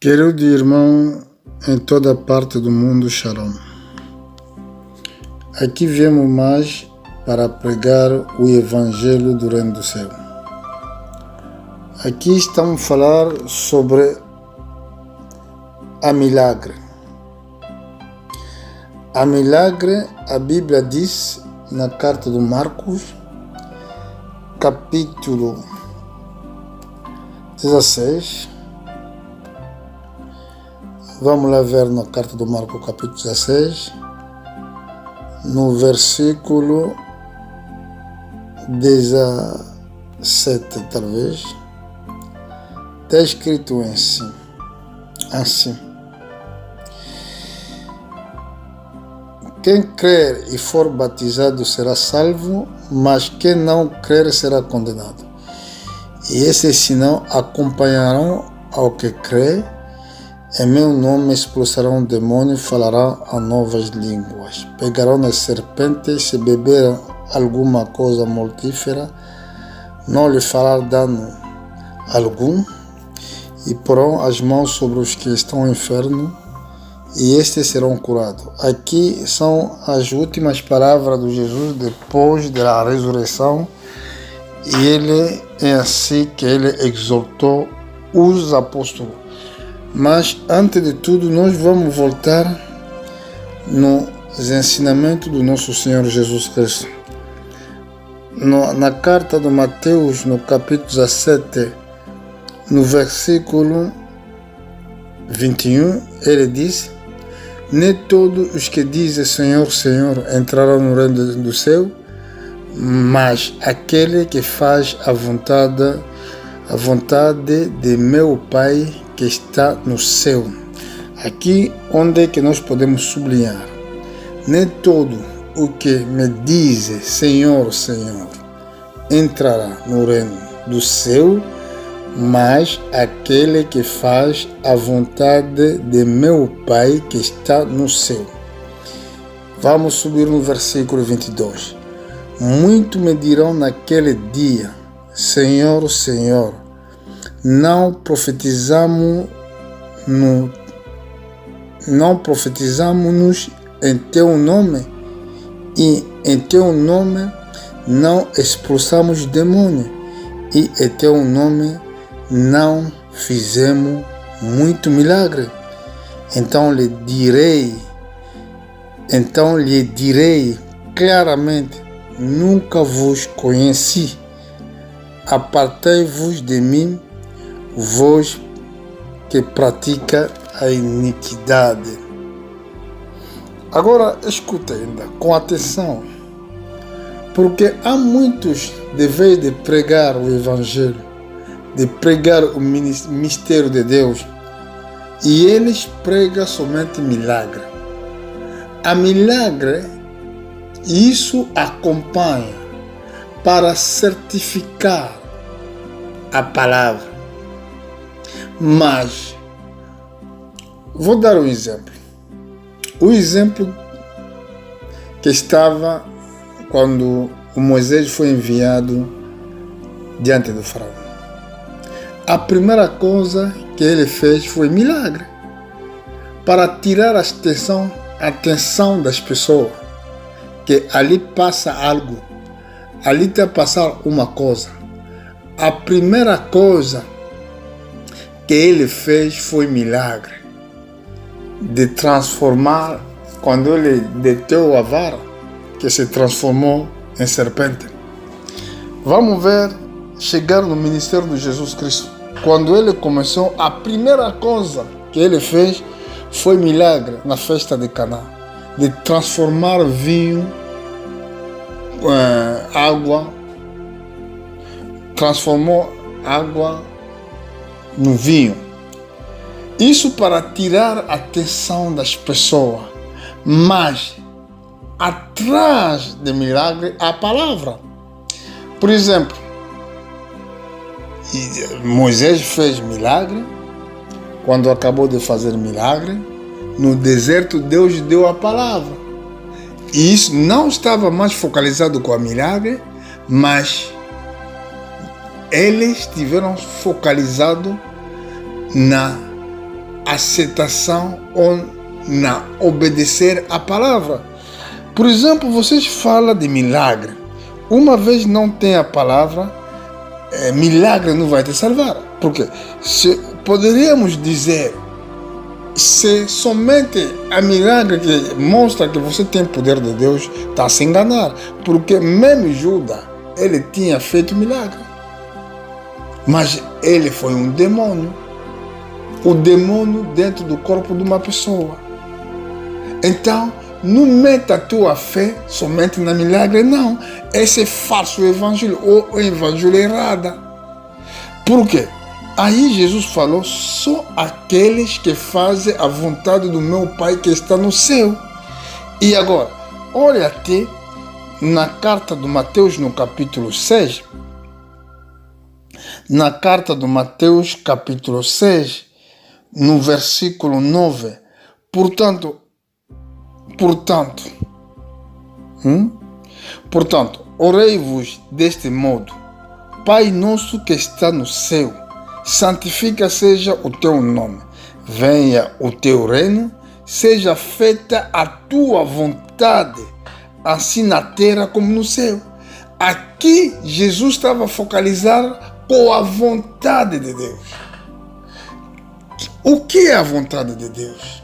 Querido irmão, em toda parte do mundo, Shalom. Aqui viemos mais para pregar o Evangelho do Reino do Céu. Aqui estamos a falar sobre a milagre. A milagre, a Bíblia diz na carta do Marcos, capítulo 16. Vamos lá ver na carta do Marcos, capítulo 16, no versículo 17, talvez. Está escrito assim. Quem crer e for batizado será salvo, mas quem não crer será condenado. E esses sinais acompanharão ao que crê. Em meu nome expulsarão demônios, falarão a novas línguas. Pegarão as serpentes, se beberem alguma coisa mortífera, não lhe fará dano algum. E porão as mãos sobre os que estão enfermos, e estes serão curados. Aqui são as últimas palavras de Jesus depois da ressurreição. E ele é assim que ele exortou os apóstolos. Mas, antes de tudo, nós vamos voltar nos ensinamentos do nosso Senhor Jesus Cristo. Na carta de Mateus, no capítulo 17, no versículo 21, ele diz: nem todos os que dizem Senhor, Senhor entrarão no reino do céu, mas aquele que faz a vontade de meu Pai que está no céu. Aqui onde é que nós podemos sublinhar: nem todo o que me diz Senhor, Senhor entrará no reino do céu, mas aquele que faz a vontade de meu Pai que está no céu. Vamos subir no versículo 22. Muito me dirão naquele dia: Senhor, Senhor, não profetizamos em teu nome, e em teu nome não expulsamos demônios, e em teu nome não fizemos muito milagre. Então lhe direi claramente: nunca vos conheci. Apartai-vos de mim, vós que pratica a iniquidade. Agora escuta ainda com atenção, porque há muitos, de vez de pregar o Evangelho, de pregar o mistério de Deus, e eles pregam somente milagre. A milagre, isso acompanha para certificar a palavra. Mas vou dar um exemplo. O exemplo que estava quando o Moisés foi enviado diante do faraó. A primeira coisa que ele fez foi milagre, para tirar a atenção das pessoas, que ali passa algo, ali está a passar uma coisa. A primeira coisa que ele fez foi milagre, de transformar, quando ele deteu a vara, que se transformou em serpente. Vamos ver, chegar no ministério de Jesus Cristo. Quando ele começou, a primeira coisa que ele fez foi milagre na festa de Caná, de transformar vinho, água, transformou água no vinho. Isso para tirar a atenção das pessoas. Mas atrás do milagre há a palavra. Por exemplo, Moisés fez milagre. Quando acabou de fazer milagre, no deserto Deus deu a palavra. E isso não estava mais focalizado com a milagre, mas eles estiveram focalizados aceitação ou na obedecer à palavra. Por exemplo, vocês falam de milagre. Uma vez não tem a palavra, milagre não vai te salvar. Porque poderíamos dizer, se somente a milagre que mostra que você tem poder de Deus, está a se enganar. Porque mesmo Judas, ele tinha feito milagre. Mas ele foi um demônio. O demônio dentro do corpo de uma pessoa. Então, não meta a tua fé somente na milagre, não. Esse é falso evangelho, ou o evangelho errado. Por quê? Aí Jesus falou, só aqueles que fazem a vontade do meu Pai que está no céu. E agora, olha até na carta de Mateus, no capítulo 6, na carta de Mateus, capítulo 6, no versículo 9, portanto, orei-vos deste modo: Pai nosso que está no céu, santifica seja o teu nome, venha o teu reino, seja feita a tua vontade, assim na terra como no céu. Aqui Jesus estava a focalizar com a vontade de Deus. O que é a vontade de Deus?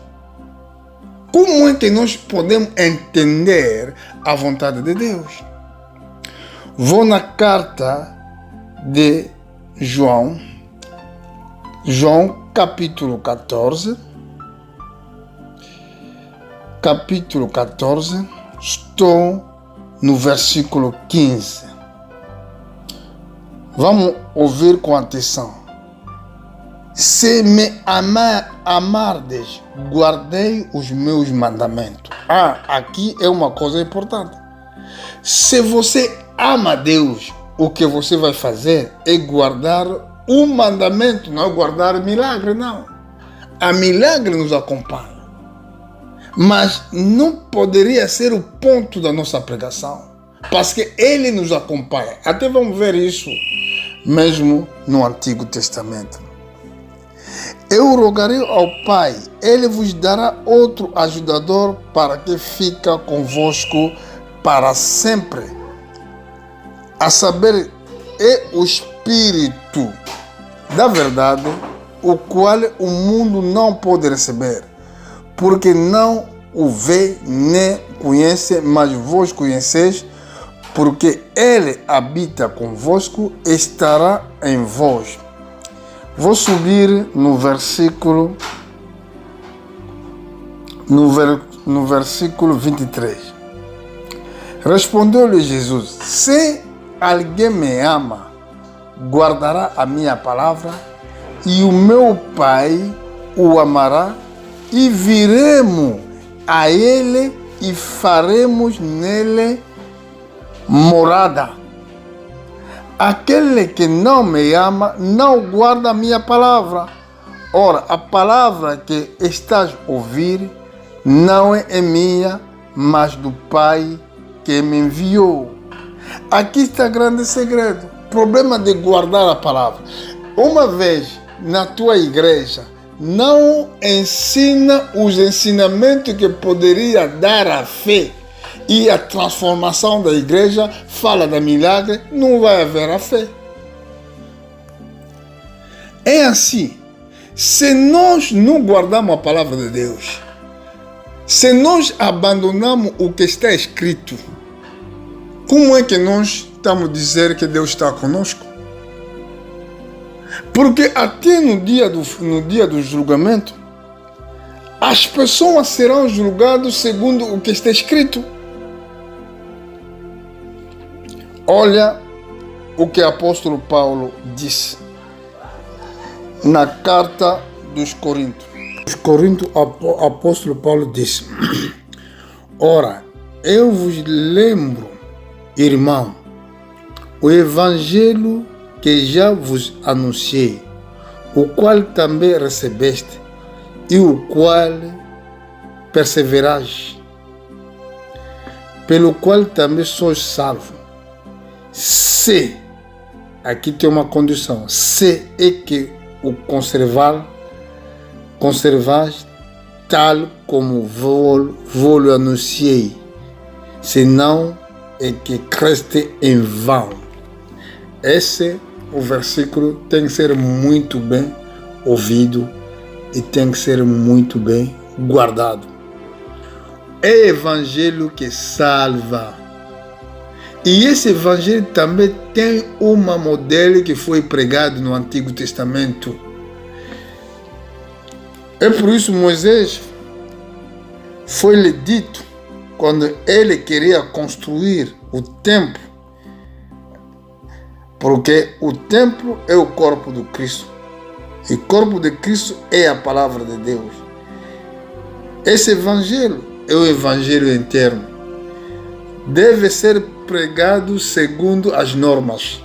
Como é que nós podemos entender a vontade de Deus? Vou na carta de João capítulo 14, estou no versículo 15. Vamos ouvir com atenção. Se me amardes, guardei os meus mandamentos. Aqui é uma coisa importante. Se você ama Deus, o que você vai fazer é guardar o mandamento, não é guardar milagre, não. A milagre nos acompanha. Mas não poderia ser o ponto da nossa pregação, porque ele nos acompanha. Até vamos ver isso mesmo no Antigo Testamento. Eu rogarei ao Pai, ele vos dará outro ajudador para que fique convosco para sempre. A saber, é o Espírito da verdade, o qual o mundo não pode receber, porque não o vê nem conhece, mas vós conheceis, porque ele habita convosco e estará em vós. Vou subir no versículo 23. Respondeu-lhe Jesus: se alguém me ama, guardará a minha palavra, e o meu Pai o amará, e viremos a ele e faremos nele morada. Aquele que não me ama não guarda a minha palavra. Ora, a palavra que estás a ouvir não é minha, mas do Pai que me enviou. Aqui está grande segredo. Problema de guardar a palavra. Uma vez na tua igreja não ensina os ensinamentos que poderia dar a fé e a transformação da igreja, fala da milagre, não vai haver a fé. É assim. Se nós não guardamos a palavra de Deus, se nós abandonamos o que está escrito, como é que nós estamos a dizer que Deus está conosco? Porque até no dia do julgamento, as pessoas serão julgadas segundo o que está escrito. Olha o que o apóstolo Paulo disse na carta dos Coríntios. Os Coríntios, o apóstolo Paulo disse: ora, eu vos lembro, irmão, o evangelho que já vos anunciei, o qual também recebeste e o qual perseverais, pelo qual também sois salvo. Se, aqui tem uma condição, se é que o conservais tal como vou-lhe anunciei, senão é que creste em vão. Esse, o versículo, tem que ser muito bem ouvido e tem que ser muito bem guardado. É evangelho que salva. E esse evangelho também tem uma modelo que foi pregado no Antigo Testamento. É por isso Moisés foi-lhe dito, quando ele queria construir o templo, porque o templo é o corpo do Cristo. E o corpo de Cristo é a palavra de Deus. Esse evangelho é o evangelho interno. Deve ser pregado segundo as normas.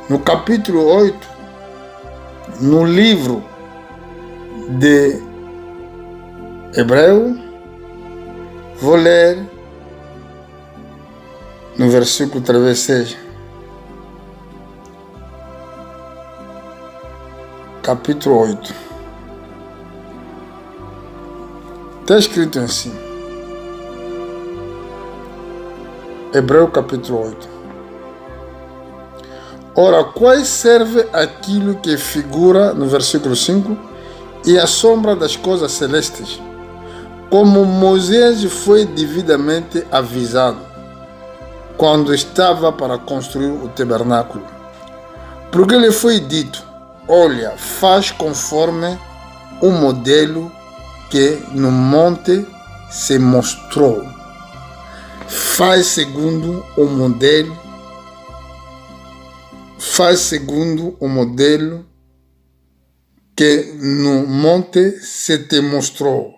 No capítulo 8, no livro de Hebreu, vou ler no versículo 36. Capítulo 8. Está escrito assim. Hebreu capítulo 8. Ora, quais serve aquilo que figura no versículo 5 e a sombra das coisas celestes? Como Moisés foi devidamente avisado quando estava para construir o tabernáculo. Porque lhe foi dito: olha, faz conforme o modelo que no monte se mostrou. Faz segundo o modelo. Faz segundo o modelo que no monte se te mostrou.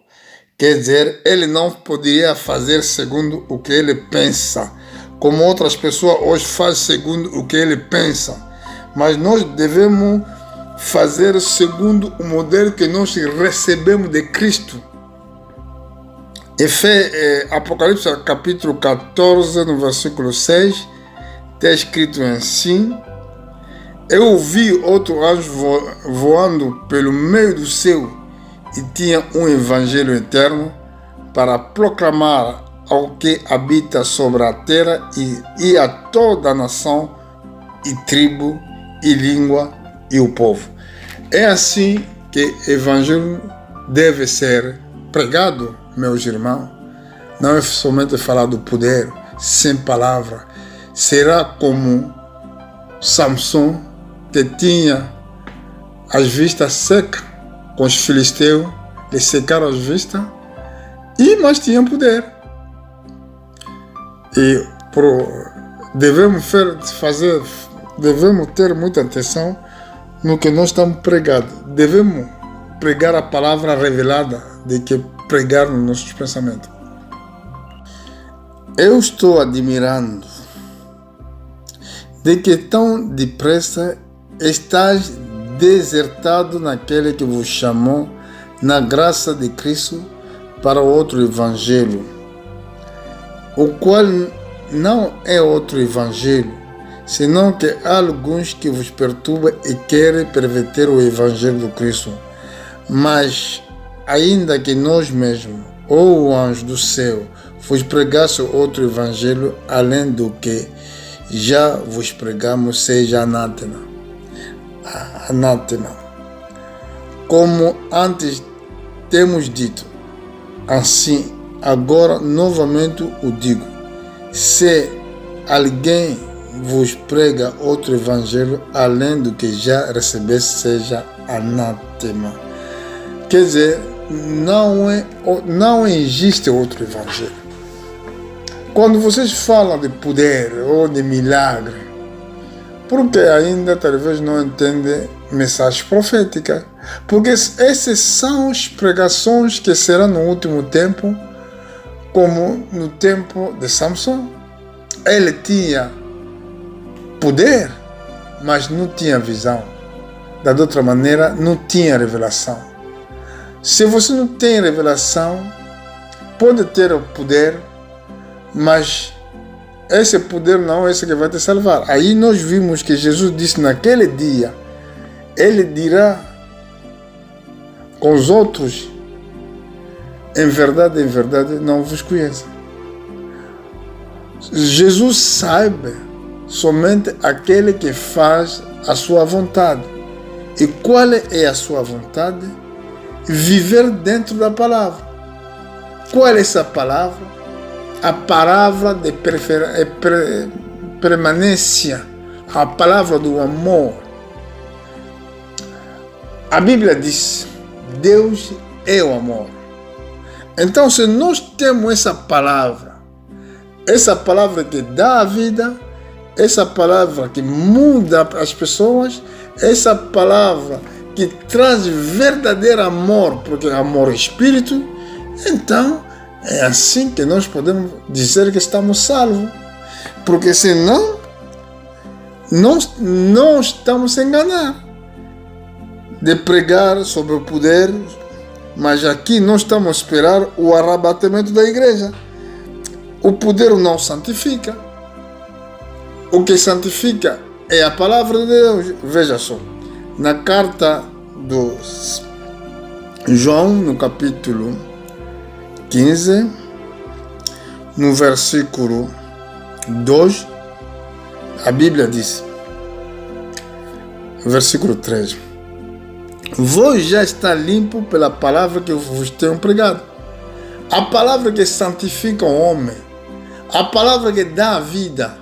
Quer dizer, ele não poderia fazer segundo o que ele pensa, como outras pessoas hoje fazem segundo o que ele pensa. Mas nós devemos fazer segundo o modelo que nós recebemos de Cristo. Apocalipse capítulo 14, no versículo 6, está escrito assim: eu vi outro anjo voando pelo meio do céu e tinha um evangelho eterno para proclamar ao que habita sobre a terra e a toda a nação e tribo e língua e o povo. É assim que o evangelho deve ser pregado, meus irmãos. Não é somente falar do poder, sem palavra. Será como Samson, que tinha as vistas secas, com os filisteus, lhe secaram as vistas, mas tinha poder. E devemos ter muita atenção no que nós estamos pregando. Devemos pregar a palavra revelada de que pregar nos nossos pensamentos. Eu estou admirando de que tão depressa estás desertado naquele que vos chamou na graça de Cristo para outro evangelho, o qual não é outro evangelho, senão que há alguns que vos perturbam e querem perverter o evangelho do Cristo. Mas, ainda que nós mesmos, ou o anjo do céu, vos pregasse outro evangelho, além do que já vos pregamos, seja anátema. Como antes temos dito, assim agora novamente o digo: se alguém vos prega outro evangelho além do que já recebeste, seja anátema. Quer dizer, não existe outro evangelho. Quando vocês falam de poder ou de milagre, porque ainda talvez não entendem mensagens proféticas, porque essas são as pregações que serão no último tempo, como no tempo de Samson. Ele tinha poder, mas não tinha visão. Da outra maneira, não tinha revelação. Se você não tem revelação, pode ter o poder, mas esse poder não é esse que vai te salvar. Aí nós vimos que Jesus disse naquele dia, ele dirá com os outros, em verdade, não vos conhecem. Jesus sabe somente aquele que faz a sua vontade. E qual é a sua vontade? Viver dentro da palavra. Qual é essa palavra? A palavra de permanência, a palavra do amor. A Bíblia diz: Deus é o amor. Então, se nós temos essa palavra que dá a vida, essa palavra que muda as pessoas, essa palavra que traz verdadeiro amor, porque amor é espírito, então é assim que nós podemos dizer que estamos salvos. Porque senão, não estamos a enganar de pregar sobre o poder, mas aqui nós estamos a esperar o arrebatamento da igreja. O poder não santifica. O que santifica é a palavra de Deus. Veja só, na carta do João, no capítulo 15, no versículo 2, a Bíblia diz, versículo 3: Vós já está limpo pela palavra que eu vos tenho pregado. A palavra que santifica o homem, a palavra que dá a vida,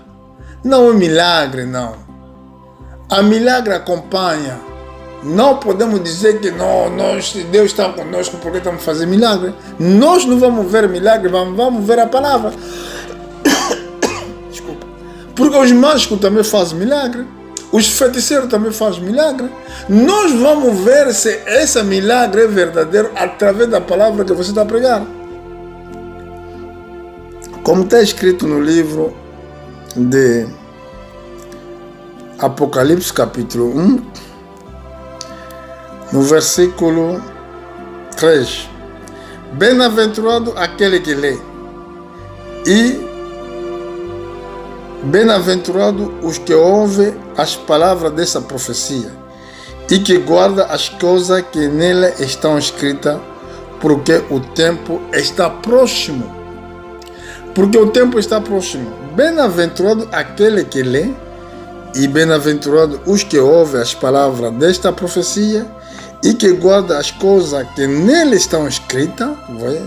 não é milagre, não. A milagre acompanha. Não podemos dizer que não, Deus está conosco porque estamos fazendo milagre. Nós não vamos ver milagre, vamos ver a palavra. Desculpa. Porque os mágicos também fazem milagre. Os feiticeiros também fazem milagre. Nós vamos ver se esse milagre é verdadeiro através da palavra que você está pregando. Como está escrito no livro de Apocalipse, capítulo 1, no versículo 3. Bem-aventurado aquele que lê, e bem-aventurado os que ouvem as palavras dessa profecia e que guardam as coisas que nela estão escritas, porque o tempo está próximo. Porque o tempo está próximo. Bem-aventurado aquele que lê, e bem-aventurado os que ouvem as palavras desta profecia e que guardam as coisas que nele estão escritas.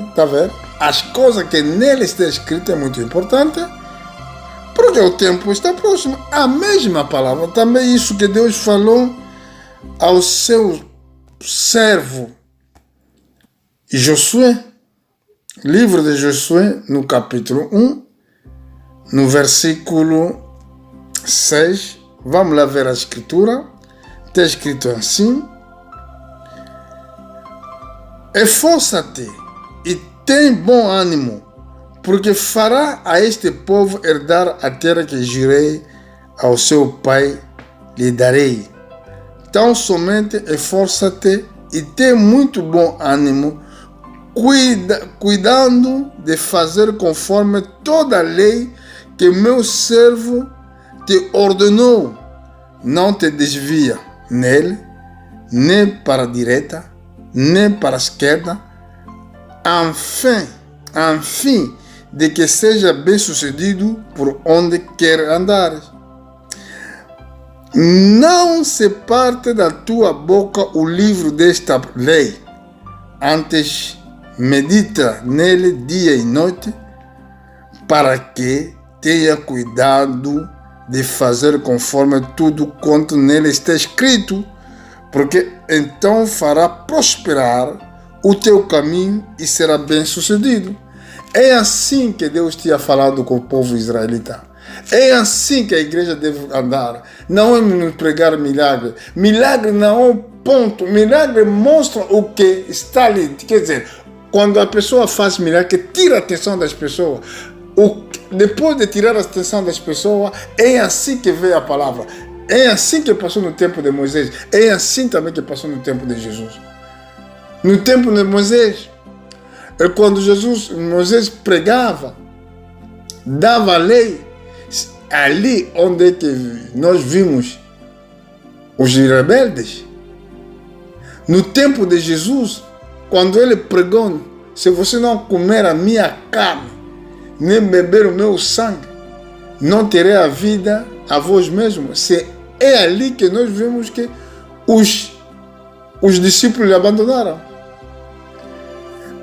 Está vendo? As coisas que nele estão escritas é muito importante, porque o tempo está próximo. A mesma palavra, também isso que Deus falou ao seu servo Josué, livro de Josué, no capítulo 1, no versículo 6, vamos lá ver a escritura. Está escrito assim: Esforça-te e tem bom ânimo, porque fará a este povo herdar a terra que jurei ao seu pai lhe darei. Tão somente esforça-te e tem muito bom ânimo, cuidando de fazer conforme toda a lei que meu servo te ordenou. Não te desvia nele, nem para a direita, nem para a esquerda, a fim de que seja bem sucedido por onde quer andares. Não se parte da tua boca o livro desta lei, antes medita nele dia e noite, para que tenha cuidado de fazer conforme tudo quanto nele está escrito, porque então fará prosperar o teu caminho e será bem sucedido. É assim que Deus tinha falado com o povo israelita. É assim que a igreja deve andar. Não é pregar milagre. Milagre não é um ponto. Milagre mostra o que está ali. Quer dizer, quando a pessoa faz milagre, tira a atenção das pessoas. Depois de tirar a atenção das pessoas, é assim que veio a palavra. É assim que passou no tempo de Moisés. É assim também que passou no tempo de Jesus. No tempo de Moisés, é quando Moisés pregava, dava a lei, ali onde é que nós vimos os rebeldes. No tempo de Jesus, quando ele pregou, se você não comer a minha carne, nem beber o meu sangue, não terei a vida a vós mesmos. É ali que nós vemos que os discípulos lhe abandonaram.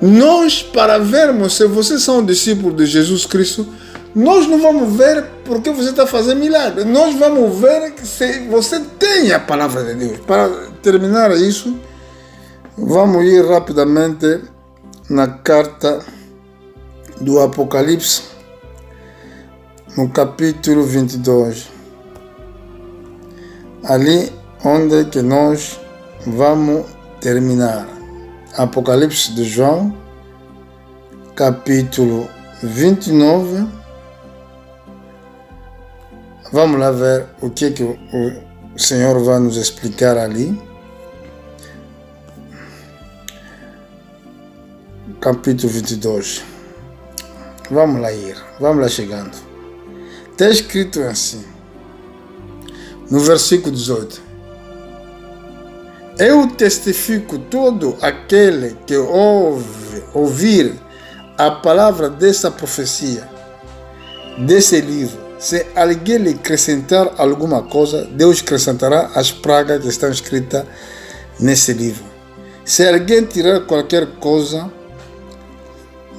Nós, para vermos se vocês são discípulos de Jesus Cristo, nós não vamos ver porque você está fazendo milagre. Nós vamos ver se você tem a palavra de Deus. Para terminar isso, vamos ir rapidamente na carta do Apocalipse, no capítulo 22. Ali onde que nós vamos terminar. Apocalipse de João, capítulo 29. Vamos lá ver o que o Senhor vai nos explicar ali. Capítulo 22. Vamos lá ir, vamos lá chegando. Está escrito assim, no versículo 18. Eu testifico todo aquele que ouvir a palavra dessa profecia, desse livro. Se alguém lhe acrescentar alguma coisa, Deus acrescentará as pragas que estão escritas nesse livro. Se alguém tirar qualquer coisa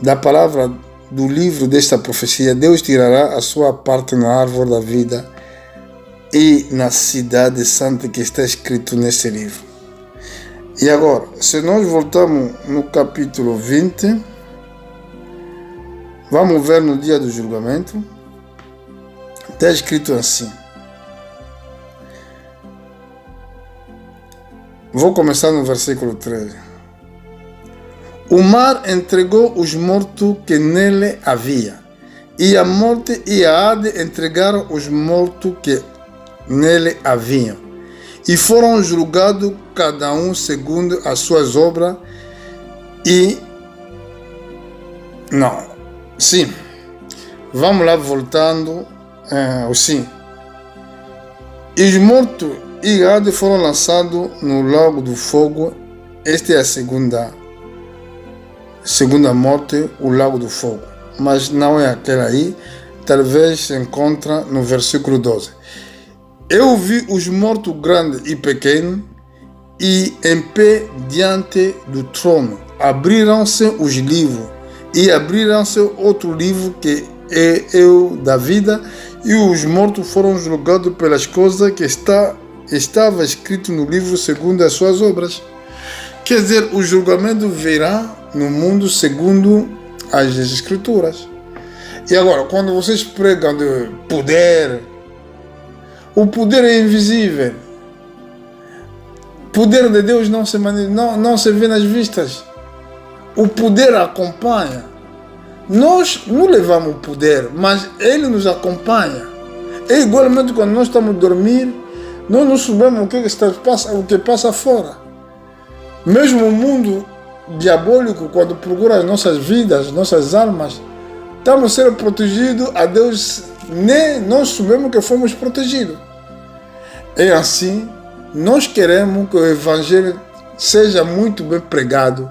da palavra do livro desta profecia, Deus tirará a sua parte na árvore da vida e na cidade santa que está escrito nesse livro. E agora, se nós voltamos no capítulo 20, vamos ver no dia do julgamento. Está escrito assim. Vou começar no versículo 13. O mar entregou os mortos que nele havia, e a morte e a Hades entregaram os mortos que nele haviam, e foram julgados cada um segundo as suas obras. Vamos lá voltando. Sim. E os mortos e Hades foram lançados no lago do fogo. Esta é a segunda morte, o lago do fogo. Mas não é aquela aí. Talvez se encontra no versículo 12. Eu vi os mortos grandes e pequenos, e em pé diante do trono. Abriram-se os livros, e abriram-se outro livro que é o da vida, e os mortos foram julgados pelas coisas que estava escrito no livro segundo as suas obras. Quer dizer, o julgamento virá no mundo segundo as Escrituras. E agora, quando vocês pregam de poder, o poder é invisível. O poder de Deus não se vê nas vistas. O poder acompanha. Nós não levamos o poder, mas ele nos acompanha. É igualmente quando nós estamos a dormir, nós não sabemos o que passa fora. Mesmo o mundo diabólico, quando procura as nossas vidas, nossas almas, estamos sendo protegidos a Deus, nem nós sabemos que fomos protegidos. É assim, nós queremos que o Evangelho seja muito bem pregado,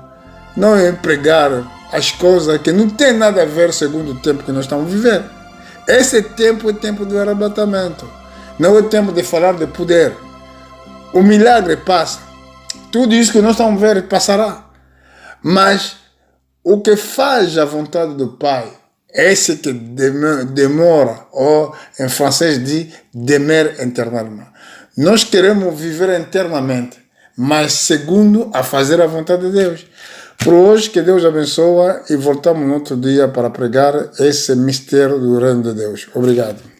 não é pregar as coisas que não tem nada a ver segundo o tempo que nós estamos vivendo. Esse tempo é tempo do arrebatamento, não é tempo de falar de poder. O milagre passa, tudo isso que nós estamos vendo passará, mas o que faz a vontade do Pai, esse que demora, ou em francês diz demeure éternellement. Nós queremos viver eternamente, mas segundo a fazer a vontade de Deus. Por hoje, que Deus abençoe, e voltamos no outro dia para pregar esse mistério do reino de Deus. Obrigado.